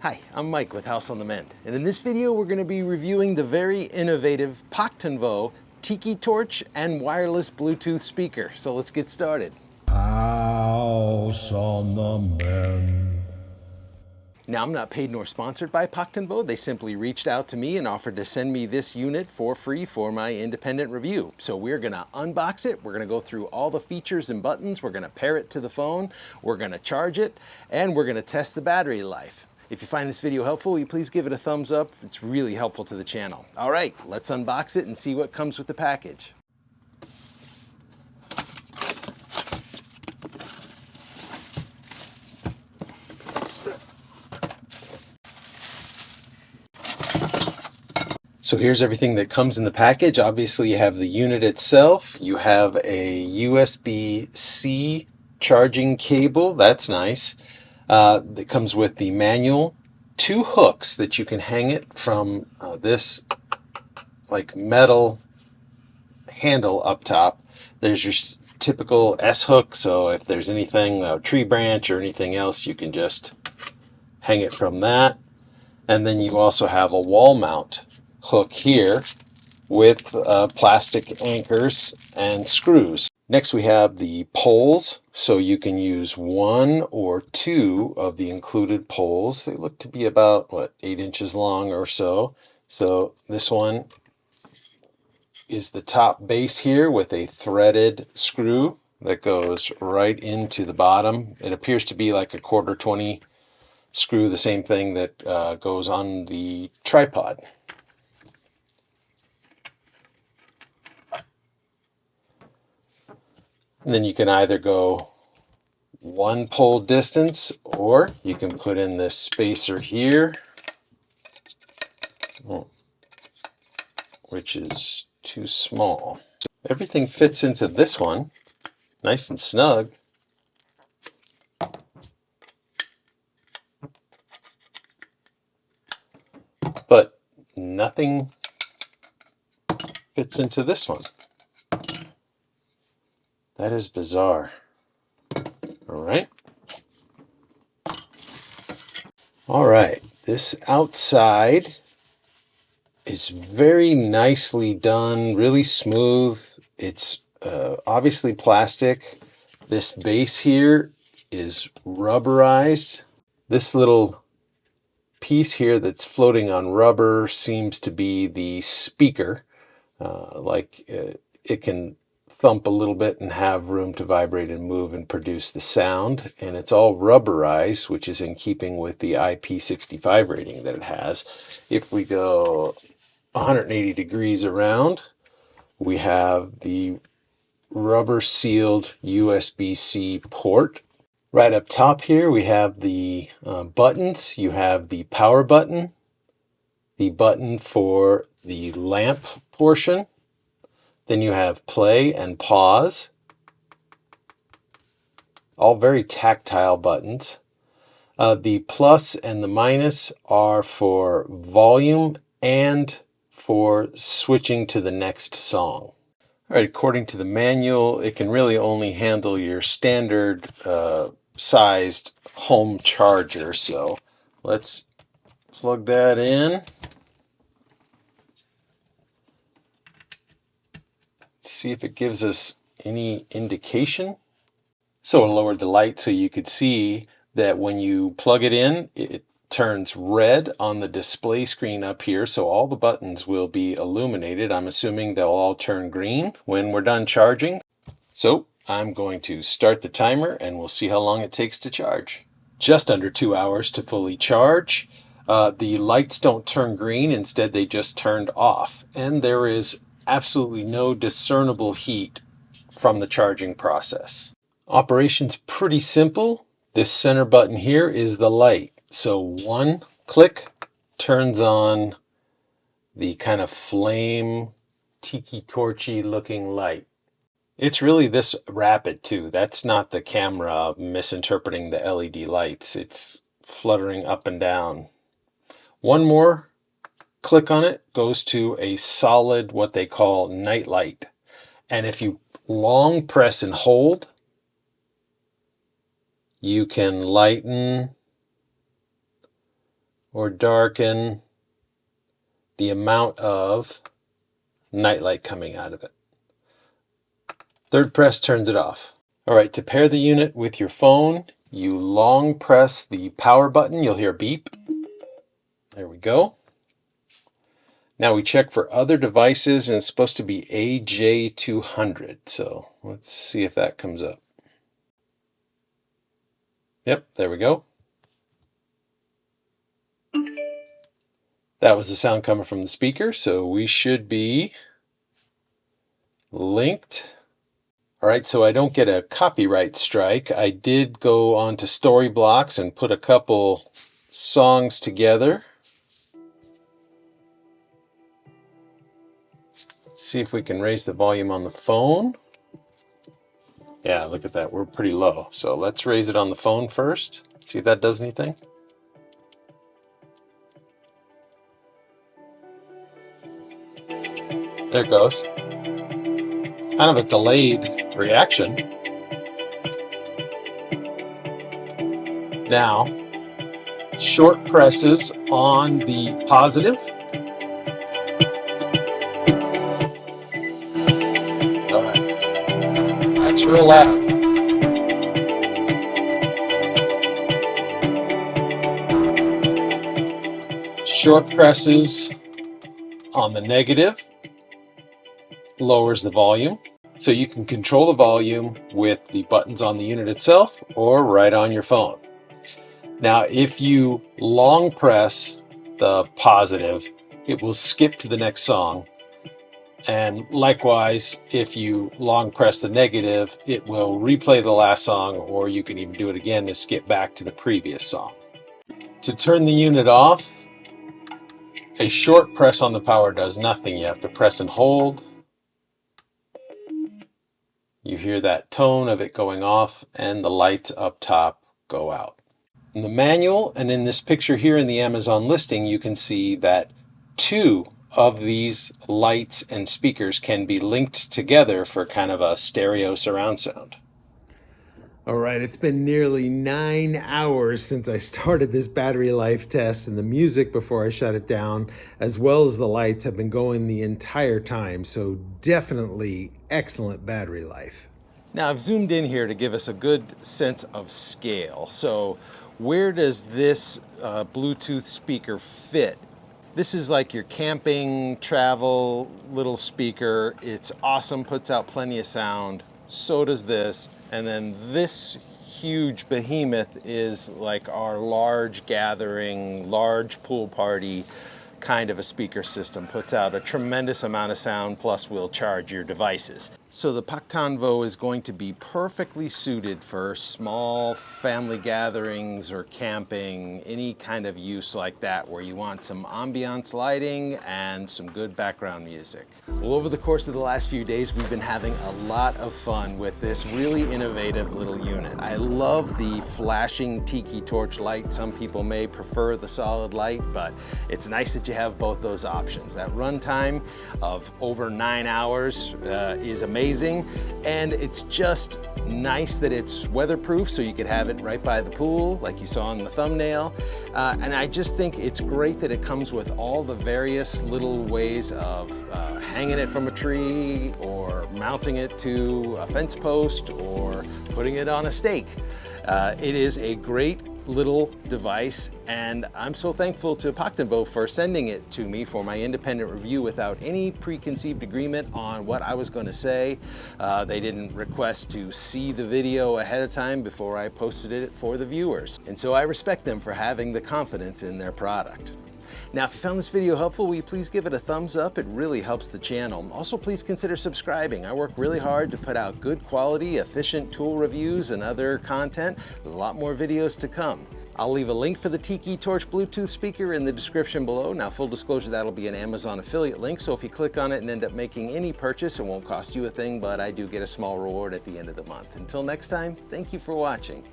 Hi, I'm Mike with House on the Mend, and in this video we're going to be reviewing the very innovative Paktonvo Tiki torch and wireless Bluetooth speaker. So let's get started. House on the Mend. Now, I'm not paid nor sponsored by Paktonvo. They simply reached out to me and offered to send me this unit for free for my independent review. So we're going to unbox it. We're going to go through all the features and buttons. We're going to pair it to the phone. We're going to charge it, and we're going to test the battery life. If you find this video helpful, will you please give it a thumbs up? It's really helpful to the channel. All right, let's unbox it and see what comes with the package. So here's everything that comes in the package. Obviously you have the unit itself, you have a USB-C charging cable, that's nice. That comes with the manual, two hooks that you can hang it from this like metal handle up top. There's your typical S hook, so if there's anything, a tree branch or anything else, you can just hang it from that. And then you also have a wall mount hook here with plastic anchors and screws. Next we have the poles, so you can use one or two of the included poles. They look to be about, 8 inches long or so. So this one is the top base here with a threaded screw that goes right into the bottom. It appears to be like a 1/4 20 screw, the same thing that goes on the tripod. And then you can either go one pole distance, or you can put in this spacer here, which is too small. So everything fits into this one, nice and snug. But nothing fits into this one. That is bizarre. All right. All right. This outside is very nicely done, really smooth. It's obviously plastic. This base here is rubberized. This little piece here that's floating on rubber seems to be the speaker. It can thump a little bit and have room to vibrate and move and produce the sound. And it's all rubberized, which is in keeping with the IP65 rating that it has. If we go 180 degrees around, we have the rubber sealed USB-C port. Right up top here we have the buttons. You have the power button, the button for the lamp portion, then you have play and pause, all very tactile buttons. The plus and the minus are for volume and for switching to the next song. All right, according to the manual, it can really only handle your standard sized home charger. So let's plug that in. See if it gives us any indication. So I lowered the light so you could see that when you plug it in, it turns red on the display screen up here. So all the buttons will be illuminated. I'm assuming they'll all turn green when we're done charging. So I'm going to start the timer and we'll see how long it takes to charge. Just under 2 hours to fully charge. The lights don't turn green, instead they just turned off. And there is absolutely no discernible heat from the charging process. Operation's pretty simple. This center button here is the light. So one click turns on the kind of flame tiki torchy looking light. It's really this rapid too. That's not the camera misinterpreting the LED lights. It's fluttering up and down. One more click on it goes to a solid, what they call night light. And if you long press and hold, you can lighten or darken the amount of nightlight coming out of it. Third press turns it off. All right, to pair the unit with your phone, you long press the power button. You'll hear a beep. There we go. Now we check for other devices, and it's supposed to be AJ200. So let's see if that comes up. Yep, there we go. That was the sound coming from the speaker, so we should be linked. All right, so I don't get a copyright strike. I did go onto Storyblocks and put a couple songs together. Let's see if we can raise the volume on the phone. Yeah, look at that. We're pretty low. So let's raise it on the phone first. See if that does anything. There it goes. Kind of a delayed reaction. Now, short presses on the positive. All right. That's real loud. Short presses on the negative lowers the volume. So you can control the volume with the buttons on the unit itself or right on your phone. Now, if you long press the positive, it will skip to the next song. And likewise, if you long press the negative, it will replay the last song, or you can even do it again to skip back to the previous song. To turn the unit off, a short press on the power does nothing. You have to press and hold. You hear that tone of it going off, and the lights up top go out. In the manual and in this picture here in the Amazon listing, you can see that 2 of these lights and speakers can be linked together for kind of a stereo surround sound. All right, it's been nearly 9 hours since I started this battery life test, and the music before I shut it down, as well as the lights, have been going the entire time, so definitely excellent battery life. Now I've zoomed in here to give us a good sense of scale. So where does this Bluetooth speaker fit? This is like your camping, travel little speaker. It's awesome, puts out plenty of sound. So does this. And then this huge behemoth is like our large gathering, large pool party kind of a speaker system. Puts out a tremendous amount of sound, plus will charge your devices. So the Paktonvo is going to be perfectly suited for small family gatherings or camping, any kind of use like that where you want some ambiance lighting and some good background music. Well, over the course of the last few days, we've been having a lot of fun with this really innovative little unit. I love the flashing tiki torch light. Some people may prefer the solid light, but it's nice that you have both those options. That runtime of over 9 hours is amazing, and it's just nice that it's weatherproof, so you could have it right by the pool like you saw in the thumbnail. And I just think it's great that it comes with all the various little ways of hanging it from a tree, or mounting it to a fence post, or putting it on a stake. It is a great little device, and I'm so thankful to Paktonvo for sending it to me for my independent review without any preconceived agreement on what I was going to say. They didn't request to see the video ahead of time before I posted it for the viewers, and so I respect them for having the confidence in their product. Now, if you found this video helpful, will you please give it a thumbs up? It really helps the channel. Also, please consider subscribing. I work really hard to put out good quality, efficient tool reviews and other content. There's a lot more videos to come. I'll leave a link for the Tiki Torch Bluetooth speaker in the description below. Now, full disclosure, that'll be an Amazon affiliate link, so if you click on it and end up making any purchase, it won't cost you a thing, but I do get a small reward at the end of the month. Until next time, thank you for watching.